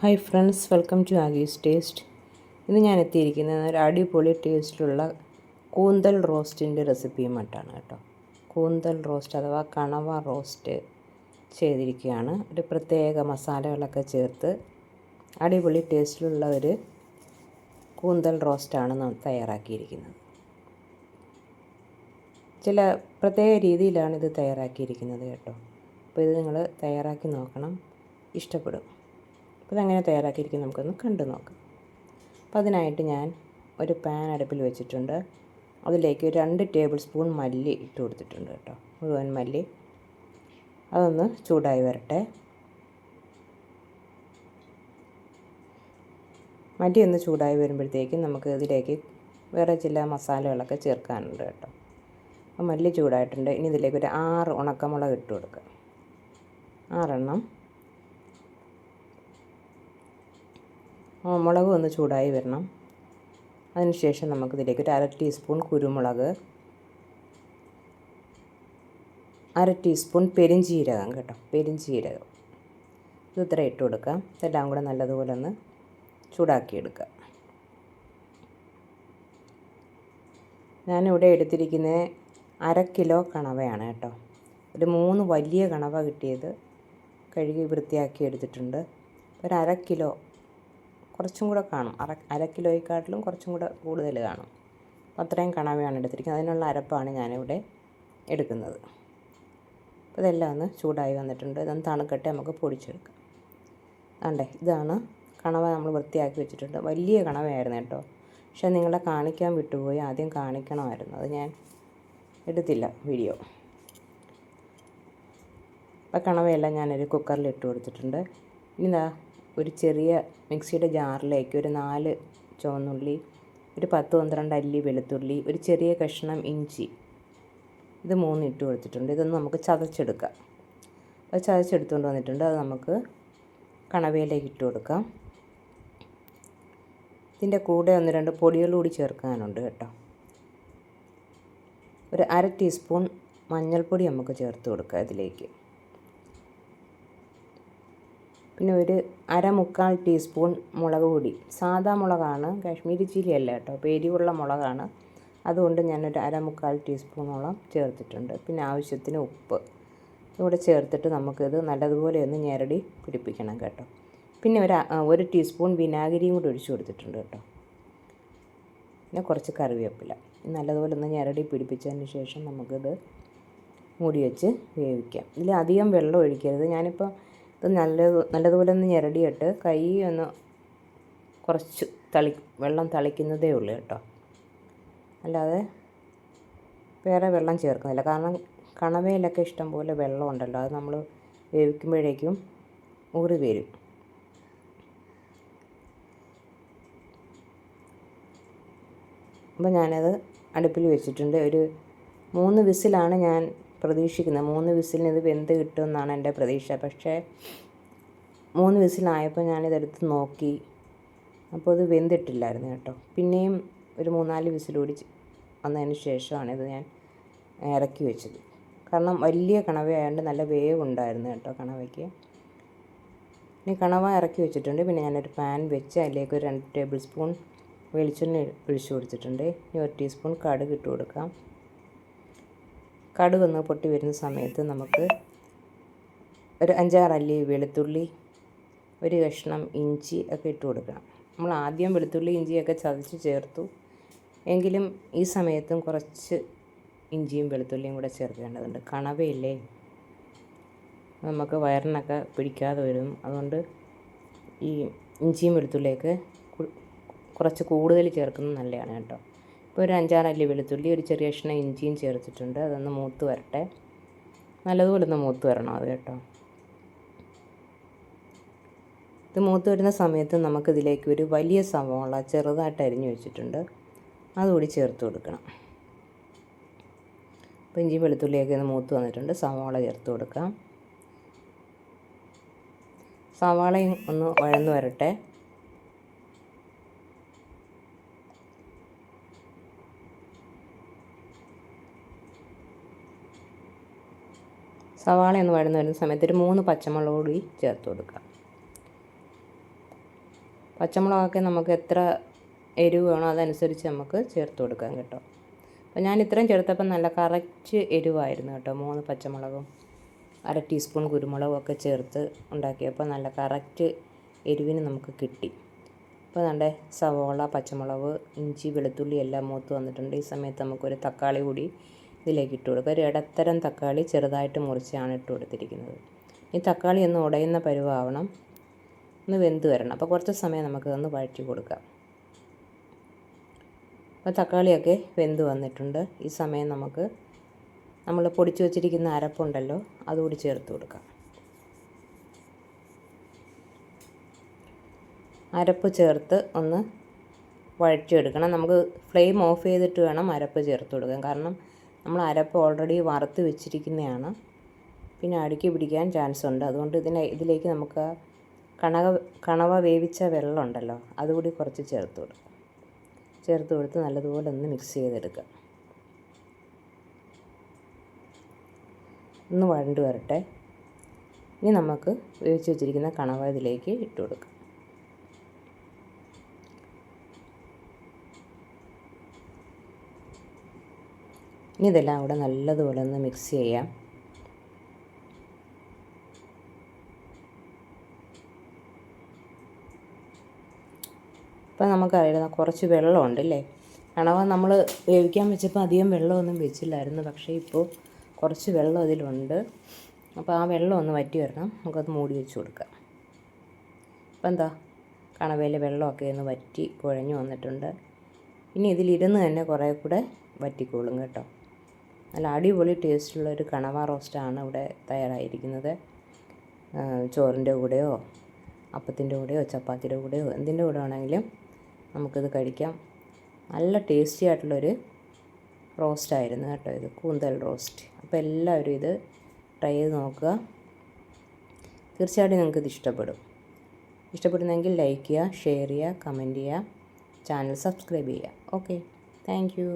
Hi friends, welcome to Aggie's taste. ഇന്ന് ഞാൻ എത്തിയിരിക്കുന്നത് ഒരു അടിപൊളി ടേസ്റ്റിലുള്ള കൂന്തൽ റോസ്റ്റിൻ്റെ റെസിപ്പിയുമായിട്ടാണ് കേട്ടോ. കൂന്തൽ റോസ്റ്റ് അഥവാ കണവ റോസ്റ്റ് ചെയ്തിരിക്കുകയാണ്. ഒരു പ്രത്യേക മസാലകളൊക്കെ ചേർത്ത് അടിപൊളി ടേസ്റ്റിലുള്ള ഒരു കൂന്തൽ റോസ്റ്റാണ് നാം തയ്യാറാക്കിയിരിക്കുന്നത്. ചില പ്രത്യേക രീതിയിലാണ് ഇത് തയ്യാറാക്കിയിരിക്കുന്നത് കേട്ടോ. അപ്പോൾ ഇത് നിങ്ങൾ തയ്യാറാക്കി നോക്കണം, ഇഷ്ടപ്പെടും. അപ്പോൾ ഇതെങ്ങനെ തയ്യാറാക്കിയിരിക്കും നമുക്കൊന്ന് കണ്ടു നോക്കാം. അപ്പോൾ അതിനായിട്ട് ഞാൻ ഒരു പാൻ അടുപ്പിൽ വെച്ചിട്ടുണ്ട്. അതിലേക്ക് ഒരു 2 ടേബിൾ സ്പൂൺ മല്ലി ഇട്ട് കൊടുത്തിട്ടുണ്ട് കേട്ടോ, മുഴുവൻ മല്ലി. അതൊന്ന് ചൂടായി വരട്ടെ. മല്ലി ഒന്ന് ചൂടായി വരുമ്പോഴത്തേക്കും നമുക്ക് ഇതിലേക്ക് വേറെ ചില മസാലകളൊക്കെ ചേർക്കാനുണ്ട് കേട്ടോ. അപ്പോൾ മല്ലി ചൂടായിട്ടുണ്ട്. ഇനി ഇതിലേക്ക് ഒരു 6 ഉണക്കമുളക് ഇട്ട് കൊടുക്കുക, 6 എണ്ണം. മുളക് ഒന്ന് ചൂടായി വരണം. അതിനുശേഷം നമുക്കിതിലേക്ക് ഒരു 1/2 ടീസ്പൂൺ കുരുമുളക്, 1/2 ടീസ്പൂൺ പെരിഞ്ചീരകം കേട്ടോ, പെരിഞ്ചീരകം ഇത് ഇത്ര ഇട്ട് കൊടുക്കാം. ഇതെല്ലാം കൂടെ നല്ലതുപോലെ ഒന്ന് ചൂടാക്കിയെടുക്കുക. ഞാനിവിടെ എടുത്തിരിക്കുന്നത് 1/2 കിലോ കണവയാണ് കേട്ടോ. ഒരു 3 വലിയ കണവ കിട്ടിയത് കഴുകി വൃത്തിയാക്കി എടുത്തിട്ടുണ്ട്. ഒരു 1/2 കിലോ, കുറച്ചും കൂടെ കാണും, 1/2 കിലോയെക്കാട്ടിലും കുറച്ചും കൂടെ കൂടുതൽ കാണും. അപ്പോൾ അത്രയും കണവയാണ് എടുത്തിരിക്കുന്നത്. അതിനുള്ള അരപ്പാണ് ഞാനിവിടെ എടുക്കുന്നത്. അപ്പോൾ ഇതെല്ലാം ഒന്ന് ചൂടായി വന്നിട്ടുണ്ട്. ഇതൊന്ന് തണുക്കട്ടെ, നമുക്ക് പൊടിച്ചെടുക്കാം. ഇതാണ് കണവ നമ്മൾ വൃത്തിയാക്കി വെച്ചിട്ടുണ്ട്. വലിയ കണവയായിരുന്നു കേട്ടോ, പക്ഷേ നിങ്ങളെ കാണിക്കാൻ വിട്ടുപോയി. ആദ്യം കാണിക്കണമായിരുന്നു, അത് ഞാൻ എടുത്തില്ല വീഡിയോ. അപ്പോൾ കണവയെല്ലാം ഞാനൊരു കുക്കറിൽ ഇട്ട് കൊടുത്തിട്ടുണ്ട്. ഇനി ഒരു ചെറിയ മിക്സിയുടെ ജാറിലേക്ക് ഒരു 4 ചുവന്നുള്ളി, ഒരു 10-12 അല്ലി വെളുത്തുള്ളി, ഒരു ചെറിയ കഷ്ണം ഇഞ്ചി, ഇത് 3 ഇട്ട് കൊടുത്തിട്ടുണ്ട്. ഇതൊന്ന് നമുക്ക് ചതച്ചെടുക്കാം. അത് ചതച്ചെടുത്തുകൊണ്ട് വന്നിട്ടുണ്ട്. അത് നമുക്ക് കണവയിലേക്ക് ഇട്ട് കൊടുക്കാം. ഇതിൻ്റെ കൂടെ 1-2 പൊടികൾ കൂടി ചേർക്കാനുണ്ട് കേട്ടോ. ഒരു 1/2 ടീസ്പൂൺ മഞ്ഞൾപ്പൊടി നമുക്ക് ചേർത്ത് കൊടുക്കാം ഇതിലേക്ക്. പിന്നെ ഒരു 1/4 ടീസ്പൂൺ മുളക് പൊടി, സാദാ മുളകാണ്, കാശ്മീരി ചില്ലി അല്ല കേട്ടോ, അപ്പോൾ എരിവുള്ള മുളകാണ്. അതുകൊണ്ട് ഞാനൊരു 1/4 ടീസ്പൂണോളം ചേർത്തിട്ടുണ്ട്. പിന്നെ ആവശ്യത്തിന് ഉപ്പ് ഇവിടെ ചേർത്തിട്ട് നമുക്കിത് നല്ലതുപോലെ ഒന്ന് ഞെരടി പിടിപ്പിക്കണം കേട്ടോ. പിന്നെ ഒരു ടീസ്പൂൺ വിനാഗിരിയും കൂടി ഒഴിച്ച് കൊടുത്തിട്ടുണ്ട് കേട്ടോ. പിന്നെ കുറച്ച് കറിവേപ്പില. നല്ലതുപോലെ ഒന്ന് ഞെരടി പിടിപ്പിച്ചതിന് ശേഷം നമുക്കിത് മൂടി വെച്ച് വേവിക്കാം. ഇതിൽ അധികം വെള്ളം ഒഴിക്കരുത്. ഞാനിപ്പോൾ ഇത് നല്ലതുപോലെ ഒന്ന് ഞെരടിയിട്ട് കൈ ഒന്ന് കുറച്ച് വെള്ളം തളിക്കുന്നതേ ഉള്ളൂ കേട്ടോ, അല്ലാതെ വേറെ വെള്ളം ചേർക്കുന്നില്ല. കാരണം കണവയിലൊക്കെ ഇഷ്ടം പോലെ വെള്ളം ഉണ്ടല്ലോ, അത് നമ്മൾ വേവിക്കുമ്പോഴേക്കും ഊറി വരും. അപ്പോൾ ഞാനത് അടുപ്പിൽ വെച്ചിട്ടുണ്ട്. ഒരു 3 വിസിലാണ് ഞാൻ പ്രതീക്ഷിക്കുന്നത്. 3 വിസിലിന് ഇത് വെന്ത് കിട്ടുമെന്നാണ് എൻ്റെ പ്രതീക്ഷ. പക്ഷേ 3 വിസിലായപ്പോൾ ഞാനിതെടുത്ത് നോക്കി, അപ്പോൾ ഇത് വെന്തിട്ടില്ലായിരുന്നു കേട്ടോ. പിന്നെയും ഒരു 3-4 വിസിലൂടി വന്നതിന് ശേഷമാണ് ഇത് ഞാൻ ഇറക്കി വെച്ചത്. കാരണം വലിയ കണവയായതുകൊണ്ട് നല്ല വേവുണ്ടായിരുന്നു കേട്ടോ കണവയ്ക്ക്. ഇനി കണവ ഇറക്കി വെച്ചിട്ടുണ്ട്. പിന്നെ ഞാനൊരു പാൻ വെച്ച് അതിലേക്ക് ഒരു 2 ടേബിൾ സ്പൂൺ വെളിച്ചെണ്ണ ഒഴിച്ച് കൊടുത്തിട്ടുണ്ട്. ഇനി 1 ടീസ്പൂൺ കടുക് ഇട്ട് കൊടുക്കാം. കടുക് ഒന്ന് പൊട്ടി വരുന്ന സമയത്ത് നമുക്ക് ഒരു 5-6 അല്ലി വെളുത്തുള്ളി, ഒരു കഷ്ണം ഇഞ്ചി ഒക്കെ ഇട്ട് കൊടുക്കണം. നമ്മൾ ആദ്യം വെളുത്തുള്ളി ഇഞ്ചിയൊക്കെ ചതച്ച് ചേർത്തു, എങ്കിലും ഈ സമയത്തും കുറച്ച് ഇഞ്ചിയും വെളുത്തുള്ളിയും കൂടെ ചേർക്കേണ്ടതുണ്ട്. കണവയില്ലേ, നമുക്ക് വയറിനൊക്കെ പിടിക്കാതെ വരും. അതുകൊണ്ട് ഈ ഇഞ്ചിയും വെളുത്തുള്ളിയൊക്കെ കുറച്ച് കൂടുതൽ ചേർക്കുന്നത് നല്ലതാണ് കേട്ടോ. ഇപ്പോൾ ഒരു 5-6 അല്ലി വെളുത്തുള്ളി, ഒരു ചെറിയ കഷ്ണം ഇഞ്ചിയും ചേർത്തിട്ടുണ്ട്. അതൊന്ന് മൂത്ത് വരട്ടെ, നല്ലതുപോലെ ഒന്ന് മൂത്ത് വരണം അത് കേട്ടോ. ഇത് മൂത്ത് വരുന്ന സമയത്ത് നമുക്കിതിലേക്ക് ഒരു വലിയ സവാള ചെറുതായിട്ട് അരിഞ്ഞു വെച്ചിട്ടുണ്ട്, അതുകൂടി ചേർത്ത് കൊടുക്കണം. അപ്പോൾ ഇഞ്ചി വെളുത്തുള്ളിയൊക്കെ ഒന്ന് മൂത്ത് വന്നിട്ടുണ്ട്. സവാള ചേർത്ത് കൊടുക്കാം. സവാളയും ഒന്ന് വഴന്ന് വരട്ടെ. സവാള ഒന്ന് വഴന്ന് വരുന്ന സമയത്ത് ഒരു 3 പച്ചമുളക് കൂടി ചേർത്ത് കൊടുക്കുക. പച്ചമുളകൊക്കെ നമുക്ക് എത്ര എരിവ് വേണോ അതനുസരിച്ച് നമുക്ക് ചേർത്ത് കൊടുക്കാം കേട്ടോ. അപ്പോൾ ഞാൻ ഇത്രയും ചേർത്തപ്പോൾ നല്ല കറക്റ്റ് എരിവായിരുന്നു കേട്ടോ. 3 പച്ചമുളകും 1/2 ടീസ്പൂൺ കുരുമുളകും ഒക്കെ ചേർത്ത് ഉണ്ടാക്കിയപ്പോൾ നല്ല കറക്റ്റ് എരിവിന് നമുക്ക് കിട്ടി. അപ്പോൾ നമ്മുടെ സവോള, പച്ചമുളക്, ഇഞ്ചി, വെളുത്തുള്ളി എല്ലാം മൂത്ത് വന്നിട്ടുണ്ട്. ഈ സമയത്ത് നമുക്കൊരു തക്കാളി കൂടി ഇതിലേക്ക് ഇട്ട് കൊടുക്കുക. ഒരു ഇടത്തരം തക്കാളി ചെറുതായിട്ട് മുറിച്ചാണ് ഇട്ട് കൊടുത്തിരിക്കുന്നത്. ഈ തക്കാളി ഒന്ന് ഉടയുന്ന പരുവാവണം, ഒന്ന് വെന്ത് വരണം. അപ്പോൾ കുറച്ച് സമയം നമുക്കിതൊന്ന് വഴറ്റി കൊടുക്കാം. അപ്പോൾ തക്കാളിയൊക്കെ വെന്ത് വന്നിട്ടുണ്ട്. ഈ സമയം നമുക്ക് നമ്മൾ പൊടിച്ച് വെച്ചിരിക്കുന്ന അരപ്പുണ്ടല്ലോ അതുകൂടി ചേർത്ത് കൊടുക്കാം. അരപ്പ് ചേർത്ത് ഒന്ന് വഴറ്റിയെടുക്കണം. നമുക്ക് ഫ്ലെയിം ഓഫ് ചെയ്തിട്ട് വേണം അരപ്പ് ചേർത്ത് കൊടുക്കാൻ. കാരണം നമ്മൾ അരപ്പ് ഓൾറെഡി വറുത്ത് വെച്ചിരിക്കുന്നതാണ്, പിന്നെ അടുക്കി പിടിക്കാൻ ചാൻസ് ഉണ്ട്. അതുകൊണ്ട് ഇതിലേക്ക് നമുക്ക് കണവ വേവിച്ച വെള്ളം ഉണ്ടല്ലോ അതുകൂടി കുറച്ച് ചേർത്ത് കൊടുത്ത് നല്ലതുപോലെ ഒന്ന് മിക്സ് ചെയ്തെടുക്കുക. ഒന്ന് വഴണ്ട് വരട്ടെ. ഇനി നമുക്ക് വേവിച്ച് വെച്ചിരിക്കുന്ന കണവ ഇതിലേക്ക് ഇട്ട് കൊടുക്കാം. ഇനി ഇതെല്ലാം കൂടെ നല്ലതുപോലെ ഒന്ന് മിക്സ് ചെയ്യാം. ഇപ്പം നമുക്കറിയാം കുറച്ച് വെള്ളമുണ്ട് അല്ലേ. കണവ നമ്മൾ വേവിക്കാൻ വെച്ചപ്പോൾ അധികം വെള്ളമൊന്നും വെച്ചില്ലായിരുന്നു, പക്ഷേ ഇപ്പോൾ കുറച്ച് വെള്ളം അതിലുണ്ട്. അപ്പോൾ ആ വെള്ളം ഒന്ന് വറ്റി വരണം, നമുക്കത് മൂടി വെച്ച് കൊടുക്കാം. അപ്പം എന്താ കണവയിലെ വെള്ളമൊക്കെ ഒന്ന് വറ്റി കുഴഞ്ഞു വന്നിട്ടുണ്ട്. ഇനി ഇതിലിരുന്ന് തന്നെ കുറേ കൂടെ വറ്റിക്കോളും കേട്ടോ. നല്ല അടിപൊളി ടേസ്റ്റുള്ളൊരു കണവ റോസ്റ്റാണ് ഇവിടെ തയ്യാറായിരിക്കുന്നത്. ചോറിൻ്റെ കൂടെയോ അപ്പത്തിൻ്റെ കൂടെയോ ചപ്പാത്തിയുടെ കൂടെയോ എന്തിൻ്റെ കൂടെ വേണമെങ്കിലും നമുക്കിത് കഴിക്കാം. നല്ല ടേസ്റ്റി ആയിട്ടുള്ളൊരു റോസ്റ്റായിരുന്നു കേട്ടോ ഇത്, കൂന്തൽ റോസ്റ്റ്. അപ്പോൾ എല്ലാവരും ഇത് ട്രൈ ചെയ്ത് നോക്കുക. തീർച്ചയായിട്ടും നിങ്ങൾക്കിത് ഇഷ്ടപ്പെടുന്നെങ്കിൽ ലൈക്ക് ചെയ്യുക, ഷെയർ ചെയ്യുക, കമൻറ്റ് ചെയ്യുക, ചാനൽ സബ്സ്ക്രൈബ് ചെയ്യുക. Okay, thank you.